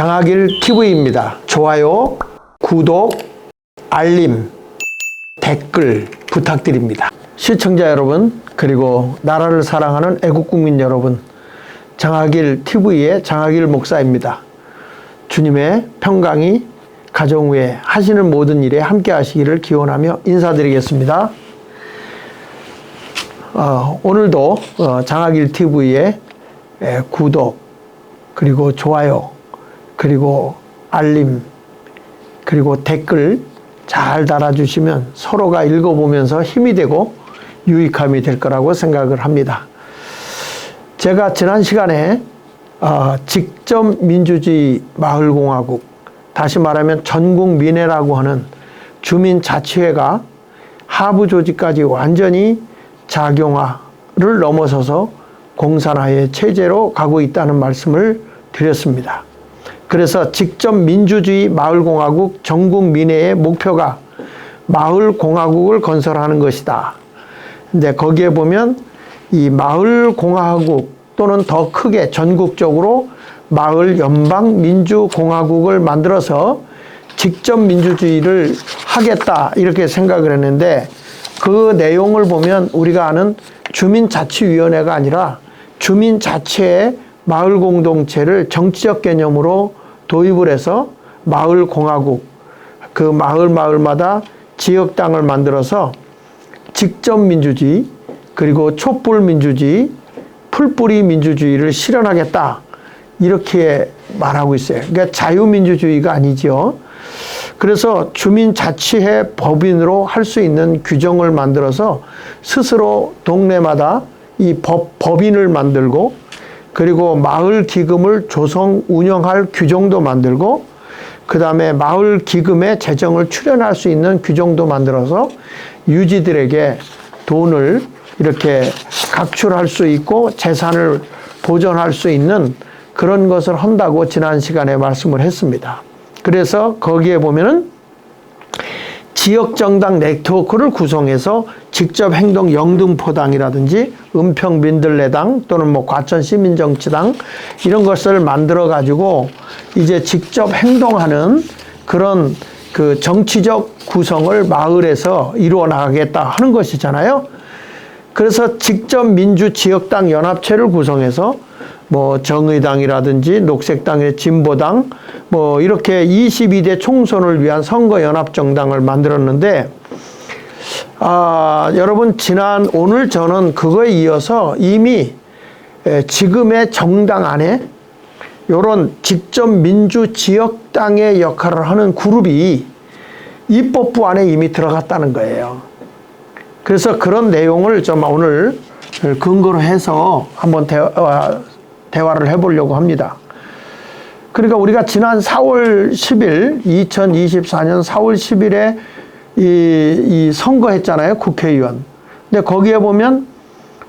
장학일 TV입니다. 좋아요, 구독, 알림, 댓글 부탁드립니다. 시청자 여러분, 그리고 나라를 사랑하는 애국국민 여러분, 장학일 TV의 장학일 목사입니다. 주님의 평강이 가정 위에 하시는 모든 일에 함께 하시기를 기원하며 인사드리겠습니다. 오늘도 장학일 TV의 구독, 그리고 좋아요, 그리고 알림, 그리고 댓글 잘 달아주시면 서로가 읽어보면서 힘이 되고 유익함이 될 거라고 생각을 합니다. 제가 지난 시간에 직접민주주의 마을공화국, 다시 말하면 전국민회라고 하는 주민자치회가 하부조직까지 완전히 작용화를 넘어서서 공산화의 체제로 가고 있다는 말씀을 드렸습니다. 그래서 직접민주주의 마을공화국 전국민회의 목표가 마을공화국을 건설하는 것이다. 근데 거기에 보면 이 마을공화국 또는 더 크게 전국적으로 마을연방민주공화국을 만들어서 직접민주주의를 하겠다 이렇게 생각을 했는데, 그 내용을 보면 우리가 아는 주민자치위원회가 아니라 주민자치의 마을공동체를 정치적 개념으로 도입을 해서 마을공화국, 그 마을마다 지역당을 만들어서 직접민주주의, 그리고 촛불민주주의, 풀뿌리 민주주의를 실현하겠다 이렇게 말하고 있어요. 그러니까 자유민주주의가 아니죠. 그래서 주민자치회 법인으로 할 수 있는 규정을 만들어서 스스로 동네마다 이 법인을 만들고, 그리고 마을 기금을 조성 운영할 규정도 만들고, 그 다음에 마을 기금에 재정을 출연할 수 있는 규정도 만들어서 유지들에게 돈을 이렇게 각출할 수 있고 재산을 보존할 수 있는 그런 것을 한다고 지난 시간에 말씀을 했습니다. 그래서 거기에 보면은 지역정당 네트워크를 구성해서 직접행동 영등포당이라든지 은평민들레당 또는 과천시민정치당 이런 것을 만들어 가지고 이제 직접 행동하는 그런 그 정치적 구성을 마을에서 이루어 나가겠다 하는 것이잖아요. 그래서 직접 민주지역당 연합체를 구성해서 정의당이라든지 녹색당의 진보당 이렇게 22대 총선을 위한 선거연합정당을 만들었는데, 여러분 오늘 저는 그거에 이어서 이미 지금의 정당 안에 이런 직접 민주지역당의 역할을 하는 그룹이 입법부 안에 이미 들어갔다는 거예요. 그래서 그런 내용을 좀 오늘 근거로 해서 한번 대화를 해보려고 합니다. 그러니까 우리가 지난 4월 10일, 2024년 4월 10일에 이 선거했잖아요, 국회의원. 근데 거기에 보면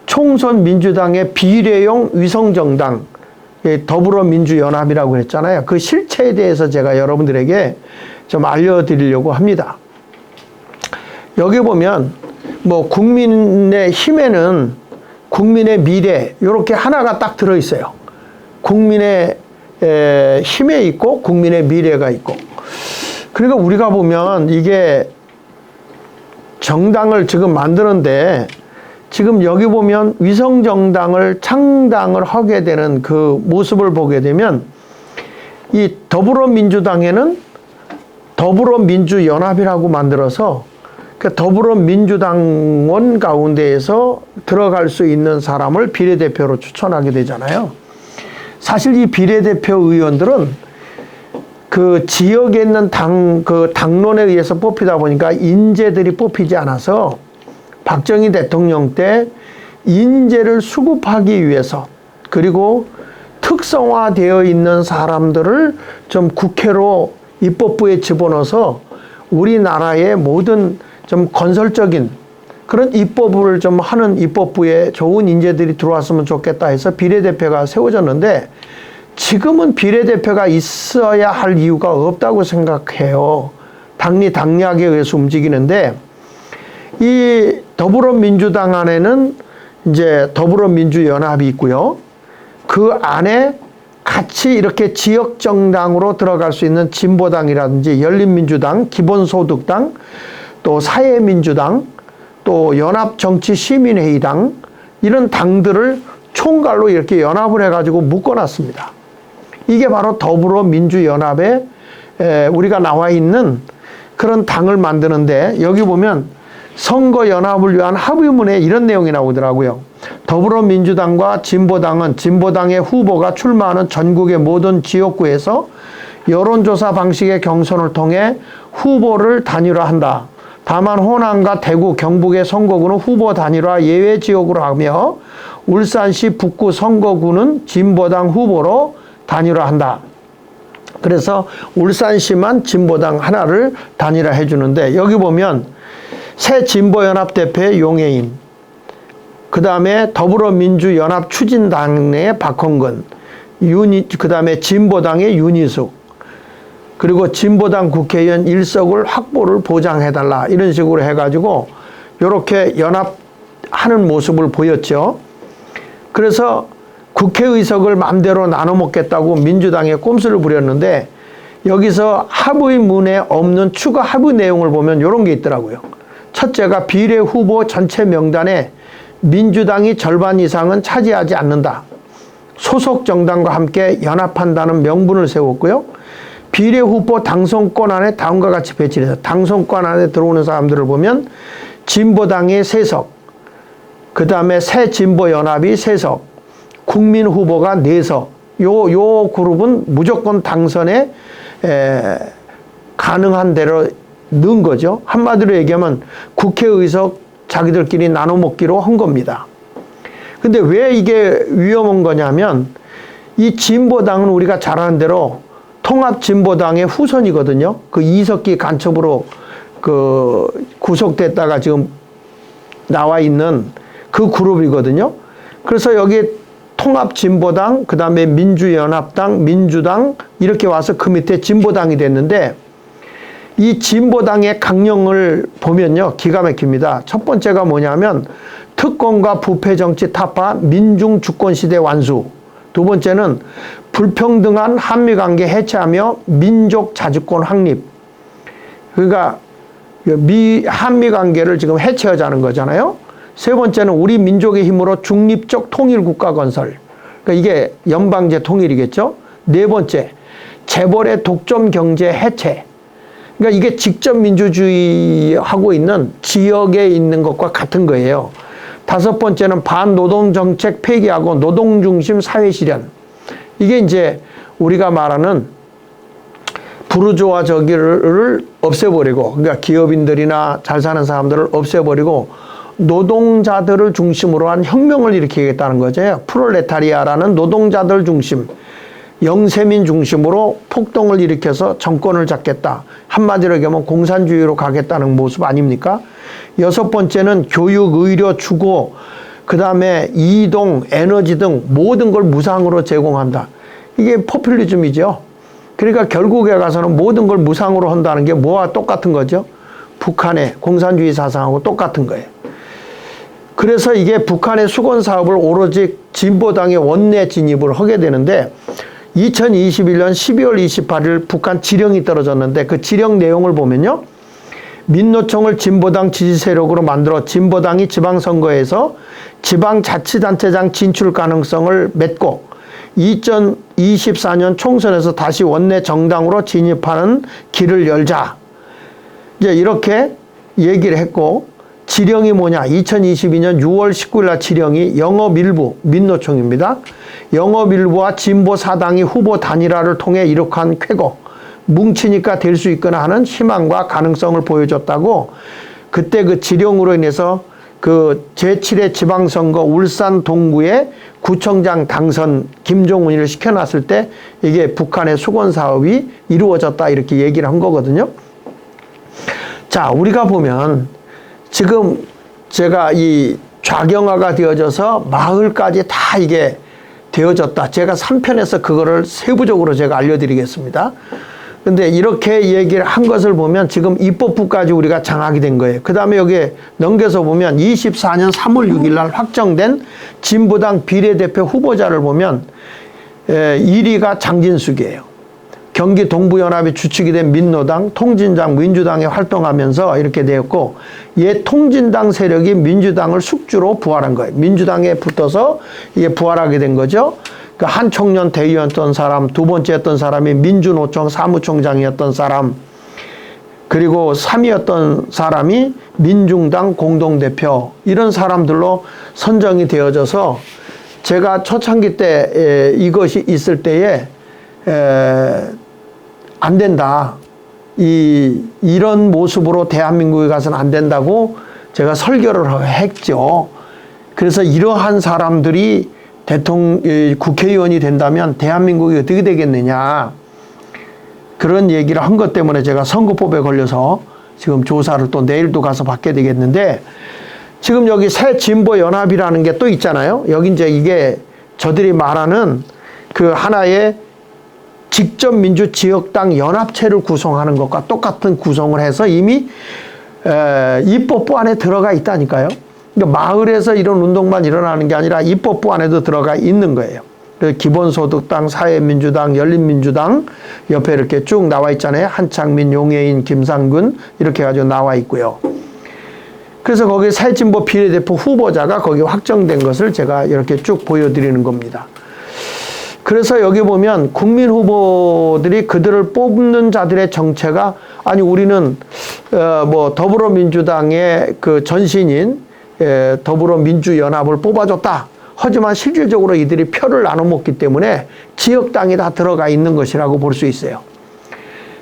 총선 민주당의 비례용 위성정당, 더불어민주연합이라고 했잖아요. 그 실체에 대해서 제가 여러분들에게 좀 알려드리려고 합니다. 여기 보면 국민의 힘에는 국민의 미래 이렇게 하나가 딱 들어있어요. 국민의 힘에 있고 국민의 미래가 있고. 그러니까 우리가 보면 이게 정당을 지금 만드는데, 지금 여기 보면 위성정당을 창당을 하게 되는 그 모습을 보게 되면 이 더불어민주당에는 더불어민주연합이라고 만들어서 더불어민주당원 가운데에서 들어갈 수 있는 사람을 비례대표로 추천하게 되잖아요. 사실 이 비례대표 의원들은 그 지역에 있는 당론에 의해서 뽑히다 보니까 인재들이 뽑히지 않아서 박정희 대통령 때 인재를 수급하기 위해서, 그리고 특성화되어 있는 사람들을 좀 국회로 입법부에 집어넣어서 우리나라의 모든 좀 건설적인 그런 입법을 좀 하는 입법부에 좋은 인재들이 들어왔으면 좋겠다 해서 비례대표가 세워졌는데, 지금은 비례대표가 있어야 할 이유가 없다고 생각해요. 당리당략에 의해서 움직이는데, 이 더불어민주당 안에는 이제 더불어민주연합이 있고요. 그 안에 같이 이렇게 지역 정당으로 들어갈 수 있는 진보당이라든지 열린민주당, 기본소득당, 또 사회민주당, 또 연합정치시민회의당 이런 당들을 총괄로 이렇게 연합을 해가지고 묶어놨습니다. 이게 바로 더불어민주연합에 우리가 나와 있는 그런 당을 만드는데, 여기 보면 선거연합을 위한 합의문에 이런 내용이 나오더라고요. 더불어민주당과 진보당은 진보당의 후보가 출마하는 전국의 모든 지역구에서 여론조사 방식의 경선을 통해 후보를 단일화한다. 다만 호남과 대구, 경북의 선거구는 후보 단일화 예외 지역으로 하며 울산시 북구 선거구는 진보당 후보로 단일화한다. 그래서 울산시만 진보당 하나를 단일화해 주는데, 여기 보면 새 진보연합 대표의 용해인, 그 다음에 더불어민주연합 추진당의 박헌근, 그 다음에 진보당의 윤희숙, 그리고 진보당 국회의원 1석을 확보를 보장해달라, 이런 식으로 해가지고 이렇게 연합하는 모습을 보였죠. 그래서 국회의석을 마음대로 나눠 먹겠다고 민주당에 꼼수를 부렸는데, 여기서 합의문에 없는 추가 합의 내용을 보면 이런 게 있더라고요. 첫째가 비례 후보 전체 명단에 민주당이 절반 이상은 차지하지 않는다. 소속 정당과 함께 연합한다는 명분을 세웠고요. 비례 후보 당선권 안에 다음과 같이 배치해서 당선권 안에 들어오는 사람들을 보면 진보당이 3석, 그 다음에 새 진보연합이 3석, 국민 후보가 4석. 요 그룹은 무조건 당선에 가능한 대로 넣은 거죠. 한마디로 얘기하면 국회의석 자기들끼리 나눠 먹기로 한 겁니다. 근데 왜 이게 위험한 거냐면, 이 진보당은 우리가 잘 아는 대로 통합진보당의 후손이거든요. 그 이석기 간첩으로 구속됐다가 지금 나와 있는 그 그룹이거든요. 그래서 여기 통합진보당, 그 다음에 민주연합당, 민주당 이렇게 와서 그 밑에 진보당이 됐는데, 이 진보당의 강령을 보면요, 기가 막힙니다. 첫 번째가 뭐냐면 특권과 부패정치 타파, 민중주권시대 완수. 두 번째는 불평등한 한미관계 해체하며 민족자주권 확립. 그러니까 한미관계를 지금 해체하자는 거잖아요. 세 번째는 우리 민족의 힘으로 중립적 통일국가 건설. 그러니까 이게 연방제 통일이겠죠. 네 번째, 재벌의 독점 경제 해체. 그러니까 이게 직접 민주주의하고 있는 지역에 있는 것과 같은 거예요. 다섯 번째는 반노동 정책 폐기하고 노동 중심 사회 실현. 이게 이제 우리가 말하는 부르주아 저기를 없애버리고, 그러니까 기업인들이나 잘 사는 사람들을 없애버리고 노동자들을 중심으로 한 혁명을 일으키겠다는 거죠. 프롤레타리아라는 노동자들 중심, 영세민 중심으로 폭동을 일으켜서 정권을 잡겠다. 한마디로 얘기하면 공산주의로 가겠다는 모습 아닙니까? 여섯 번째는 교육, 의료, 주거, 그 다음에 이동, 에너지 등 모든 걸 무상으로 제공한다. 이게 포퓰리즘이죠. 그러니까 결국에 가서는 모든 걸 무상으로 한다는 게 뭐와 똑같은 거죠? 북한의 공산주의 사상하고 똑같은 거예요. 그래서 이게 북한의 수건 사업을 오로지 진보당의 원내 진입을 하게 되는데, 2021년 12월 28일 북한 지령이 떨어졌는데, 그 지령 내용을 보면요, 민노총을 진보당 지지 세력으로 만들어 진보당이 지방선거에서 지방자치단체장 진출 가능성을 맺고 2024년 총선에서 다시 원내 정당으로 진입하는 길을 열자. 이제 이렇게 얘기를 했고, 지령이 뭐냐? 2022년 6월 19일 날 지령이 영업일부, 민노총입니다. 영업일부와 진보 사당이 후보 단일화를 통해 이룩한 쾌거, 뭉치니까 될 수 있거나 하는 희망과 가능성을 보여줬다고, 그때 그 지령으로 인해서 그 제7회 지방선거 울산 동구의 구청장 당선 김종훈이를 시켜놨을 때 이게 북한의 수건 사업이 이루어졌다, 이렇게 얘기를 한 거거든요. 자, 우리가 보면 지금 제가 이 좌경화가 되어져서 마을까지 다 이게 되어졌다. 제가 3편에서 그거를 세부적으로 제가 알려드리겠습니다. 근데 이렇게 얘기를 한 것을 보면 지금 입법부까지 우리가 장악이 된 거예요. 그 다음에 여기에 넘겨서 보면 24년 3월 6일 날 확정된 진보당 비례대표 후보자를 보면 1위가 장진숙이에요. 경기 동부연합이 주축이 된 민노당, 통진당, 민주당에 활동하면서 이렇게 되었고, 통진당 세력이 민주당을 숙주로 부활한 거예요. 민주당에 붙어서 이게 부활하게 된 거죠. 그 한 청년 대의원이었던 사람, 두 번째였던 사람이 민주노총 사무총장이었던 사람, 그리고 3위였던 사람이 민중당 공동대표, 이런 사람들로 선정이 되어져서 제가 초창기 때 이것이 있을 때에 안 된다. 이런 모습으로 대한민국에 가서는 안 된다고 제가 설교를 했죠. 그래서 이러한 사람들이 국회의원이 된다면 대한민국이 어떻게 되겠느냐. 그런 얘기를 한 것 때문에 제가 선거법에 걸려서 지금 조사를 또 내일도 가서 받게 되겠는데, 지금 여기 새진보연합이라는 게 또 있잖아요. 여기 이제 이게 저들이 말하는 그 하나의 직접민주지역당 연합체를 구성하는 것과 똑같은 구성을 해서 이미 입법부 안에 들어가 있다니까요. 그러니까 마을에서 이런 운동만 일어나는 게 아니라 입법부 안에도 들어가 있는 거예요. 기본소득당, 사회민주당, 열린민주당 옆에 이렇게 쭉 나와 있잖아요. 한창민, 용해인, 김상근 이렇게 해가지고 나와 있고요. 그래서 거기 새진보 비례대표 후보자가 거기 확정된 것을 제가 이렇게 쭉 보여드리는 겁니다. 그래서 여기 보면 국민 후보들이 그들을 뽑는 자들의 정체가, 아니 우리는 뭐 더불어민주당의 그 전신인 더불어민주연합을 뽑아줬다. 하지만 실질적으로 이들이 표를 나눠 먹기 때문에 지역당이 다 들어가 있는 것이라고 볼 수 있어요.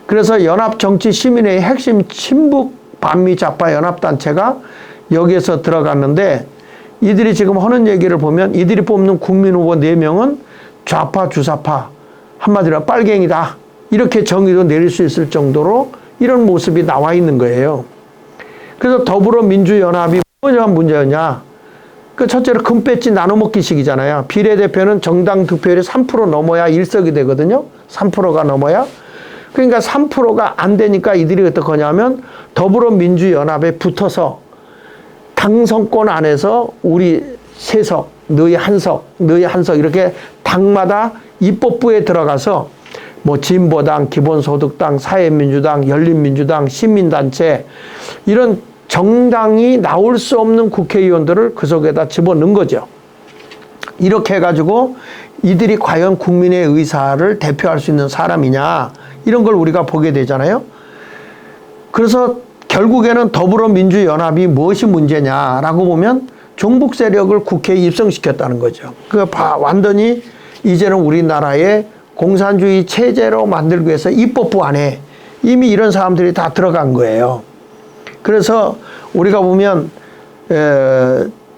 그래서 연합정치시민회의 핵심 친북 반미 좌파 연합단체가 여기에서 들어갔는데, 이들이 지금 하는 얘기를 보면 이들이 뽑는 국민 후보 4명은 좌파 주사파, 한마디로 빨갱이다, 이렇게 정의도 내릴 수 있을 정도로 이런 모습이 나와 있는 거예요. 그래서 더불어민주연합이 뭐가 문제였냐? 그 첫째로 금배지 나눠먹기식이잖아요. 비례대표는 정당 득표율이 3% 넘어야 1석이 되거든요. 3%가 넘어야. 그러니까 3%가 안 되니까 이들이 어떻게 하냐면 더불어민주연합에 붙어서 당선권 안에서 우리 3석, 너희 1석, 너희 1석 이렇게 당마다 입법부에 들어가서 뭐 진보당, 기본소득당, 사회민주당, 열린민주당, 시민단체 이런 정당이 나올 수 없는 국회의원들을 그 속에다 집어넣은 거죠. 이렇게 해가지고 이들이 과연 국민의 의사를 대표할 수 있는 사람이냐, 이런 걸 우리가 보게 되잖아요. 그래서 결국에는 더불어민주연합이 무엇이 문제냐라고 보면 종북 세력을 국회에 입성시켰다는 거죠. 완전히 이제는 우리나라의 공산주의 체제로 만들기 위해서 입법부 안에 이미 이런 사람들이 다 들어간 거예요. 그래서 우리가 보면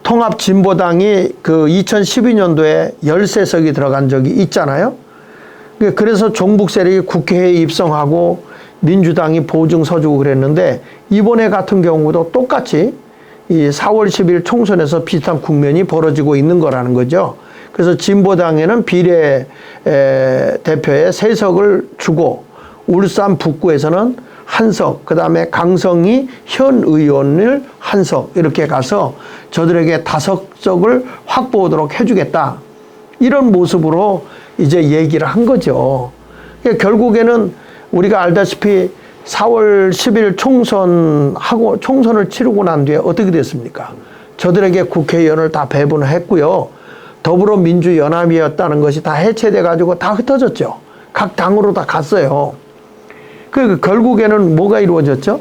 통합진보당이 그 2012년도에 13석이 들어간 적이 있잖아요. 그래서 종북 세력이 국회에 입성하고 민주당이 보증서 주고 그랬는데, 이번에 같은 경우도 똑같이 이 4월 10일 총선에서 비슷한 국면이 벌어지고 있는 거라는 거죠. 그래서 진보당에는 비례 대표에 3석을 주고, 울산 북구에서는 1석, 그 다음에 강성이 현 의원을 1석 이렇게 가서 저들에게 5석을 확보하도록 해주겠다, 이런 모습으로 이제 얘기를 한 거죠. 결국에는 우리가 알다시피 4월 10일 총선을 치르고 난 뒤에 어떻게 됐습니까? 저들에게 국회의원을 다 배분했고요. 더불어민주연합이었다는 것이 다 해체돼 가지고 다 흩어졌죠. 각 당으로 다 갔어요. 결국에는 뭐가 이루어졌죠?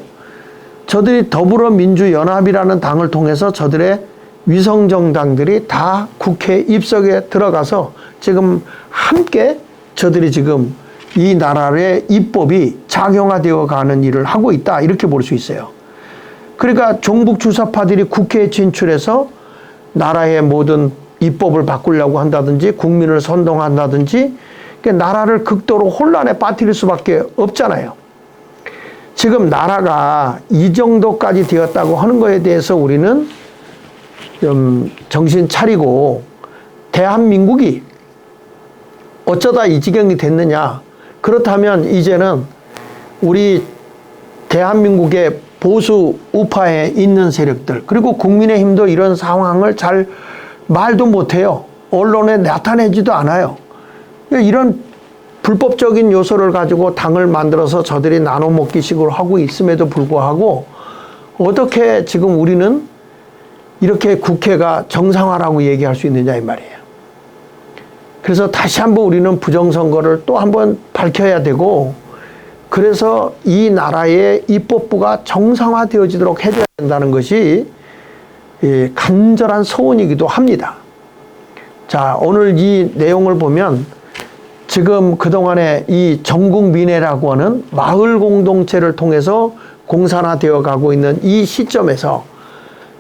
저들이 더불어민주연합이라는 당을 통해서 저들의 위성정당들이 다 국회 입석에 들어가서 지금 함께 저들이 지금 이 나라의 입법이 작용화되어 가는 일을 하고 있다, 이렇게 볼 수 있어요. 그러니까 종북 주사파들이 국회에 진출해서 나라의 모든 입법을 바꾸려고 한다든지 국민을 선동한다든지 나라를 극도로 혼란에 빠뜨릴 수밖에 없잖아요. 지금 나라가 이 정도까지 되었다고 하는 거에 대해서 우리는 좀 정신 차리고, 대한민국이 어쩌다 이 지경이 됐느냐, 그렇다면 이제는 우리 대한민국의 보수 우파에 있는 세력들, 그리고 국민의힘도 이런 상황을 잘 말도 못해요. 언론에 나타내지도 않아요. 이런 불법적인 요소를 가지고 당을 만들어서 저들이 나눠 먹기식으로 하고 있음에도 불구하고 어떻게 지금 우리는 이렇게 국회가 정상화라고 얘기할 수 있느냐 이 말이에요. 그래서 다시 한번 우리는 부정선거를 또 한번 밝혀야 되고, 그래서 이 나라의 입법부가 정상화되어지도록 해줘야 된다는 것이 간절한 소원이기도 합니다. 자, 오늘 이 내용을 보면 지금 그동안에 이 전국민회라고 하는 마을 공동체를 통해서 공산화되어 가고 있는 이 시점에서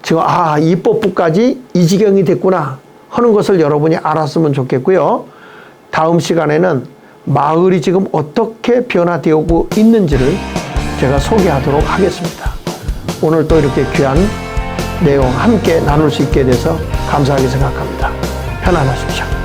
지금 입법부까지 이 지경이 됐구나 하는 것을 여러분이 알았으면 좋겠고요. 다음 시간에는 마을이 지금 어떻게 변화되고 있는지를 제가 소개하도록 하겠습니다. 오늘 또 이렇게 귀한 내용 함께 나눌 수 있게 돼서 감사하게 생각합니다. 편안하십시오.